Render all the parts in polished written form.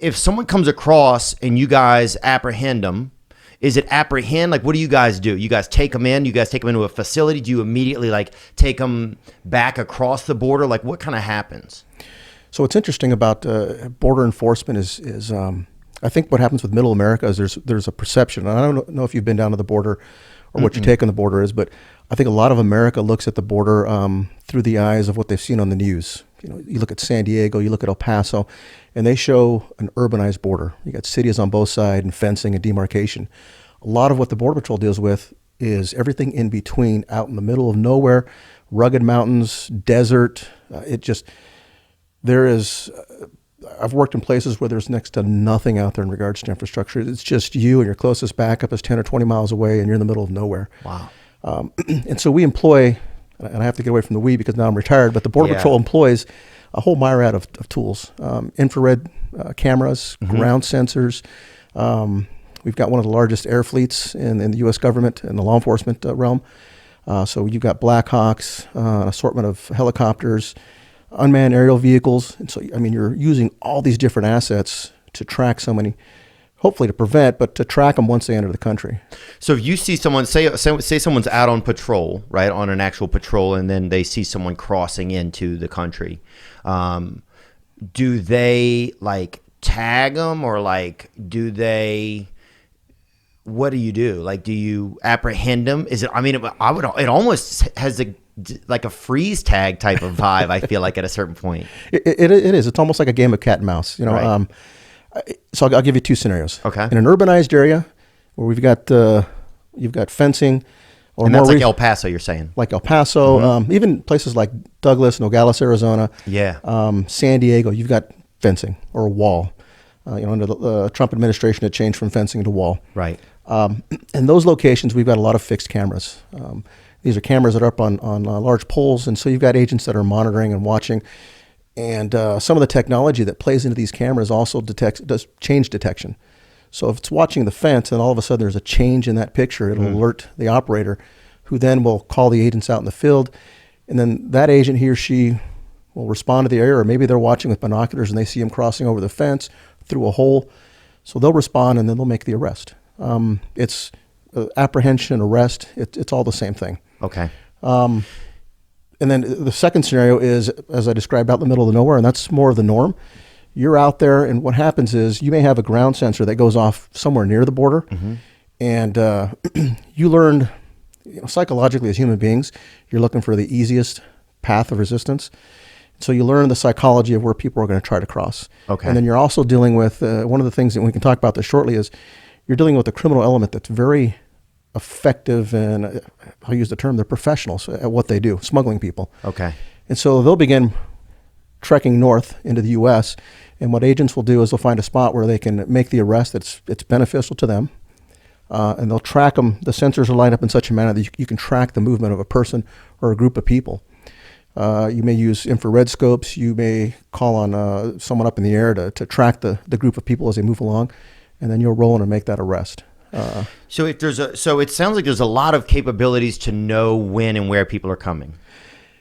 if someone comes across and you guys apprehend them, is it apprehend? Like, what do you guys do? You guys take them in? You guys take them into a facility? Do you immediately like take them back across the border? Like, what kind of happens? So what's interesting about border enforcement is I think what happens with Middle America is there's a perception. And I don't know if you've been down to the border or what your take on the border is, but I think a lot of America looks at the border through the eyes of what they've seen on the news. You know, you look at San Diego, you look at El Paso, and they show an urbanized border. You got cities on both sides and fencing and demarcation. A lot of what the Border Patrol deals with is everything in between, out in the middle of nowhere, rugged mountains, desert. I've worked in places where there's next to nothing out there in regards to infrastructure. It's just you, and your closest backup is 10 or 20 miles away, and you're in the middle of nowhere. Wow. And so we employ, and I have to get away from the we because now I'm retired, but the Border Patrol employs a whole myriad of tools, infrared cameras, ground sensors. We've got one of the largest air fleets in the U.S. government in the law enforcement realm. So you've got Blackhawks, an assortment of helicopters, unmanned aerial vehicles. And so, I mean, you're using all these different assets to track somebody, hopefully to prevent, but to track them once they enter the country. So if you see someone, say someone's out on patrol, right, on an actual patrol, and then they see someone crossing into the country, do they like tag them, or like what do you do? Like, do you apprehend them? Is it, I mean, it almost has like a freeze tag type of vibe, I feel like, at a certain point. It is. It's almost like a game of cat and mouse, you know. Right. So I'll give you two scenarios. Okay. In an urbanized area where you've got fencing, and that's like El Paso, you're saying? Like El Paso, even places like Douglas, Nogales, Arizona. Yeah. San Diego, you've got fencing or a wall. Under the Trump administration, it changed from fencing to wall. Right. In those locations, we've got a lot of fixed cameras. These are cameras that are up on large poles, and so you've got agents that are monitoring and watching. And some of the technology that plays into these cameras also does change detection. So if it's watching the fence and all of a sudden there's a change in that picture, it'll alert the operator, who then will call the agents out in the field. And then that agent, he or she, will respond to the area, or maybe they're watching with binoculars and they see him crossing over the fence through a hole. So they'll respond and then they'll make the arrest. It's apprehension, arrest, it's all the same thing. Okay. And then the second scenario is, as I described, out in the middle of nowhere, and that's more of the norm. You're out there, and what happens is you may have a ground sensor that goes off somewhere near the border, and you learned, psychologically as human beings, you're looking for the easiest path of resistance. So you learn the psychology of where people are going to try to cross. Okay. And then you're also dealing with, one of the things that we can talk about this shortly is, you're dealing with a criminal element that's very effective, and I'll use the term, they're professionals at what they do, smuggling people. Okay. And so they'll begin trekking north into the U.S., and what agents will do is they'll find a spot where they can make the arrest that's beneficial to them, and they'll track them. The sensors are lined up in such a manner that you can track the movement of a person or a group of people. You may use infrared scopes. You may call on someone up in the air to track the group of people as they move along, and then you'll roll in and make that arrest. So it sounds like there's a lot of capabilities to know when and where people are coming.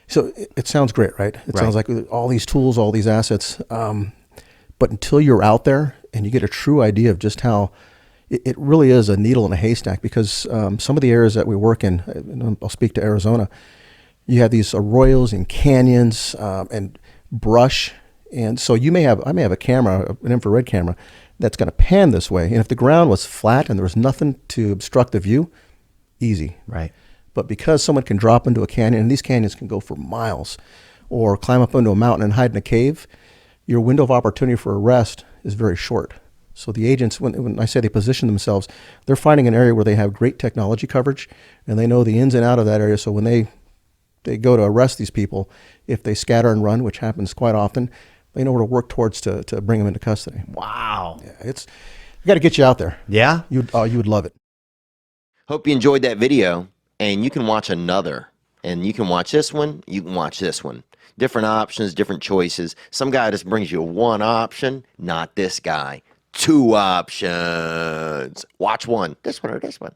So it sounds great, right? It sounds like all these tools, all these assets. But until you're out there and you get a true idea of just how it really is a needle in a haystack, because some of the areas that we work in, and I'll speak to Arizona, you have these arroyos and canyons and brush. And so I may have a camera, an infrared camera, that's going to pan this way. And if the ground was flat and there was nothing to obstruct the view, easy. Right. But because someone can drop into a canyon, and these canyons can go for miles, or climb up into a mountain and hide in a cave, your window of opportunity for arrest is very short. So the agents, when I say they position themselves, they're finding an area where they have great technology coverage, and they know the ins and out of that area. So when they go to arrest these people, if they scatter and run, which happens quite often, they know where to work towards to bring them into custody. Wow. Yeah, we got to get you out there. Yeah? You would love it. Hope you enjoyed that video, and you can watch another. And you can watch this one, you can watch this one. Different options, different choices. Some guy just brings you one option, not this guy. Two options. Watch one, this one or this one.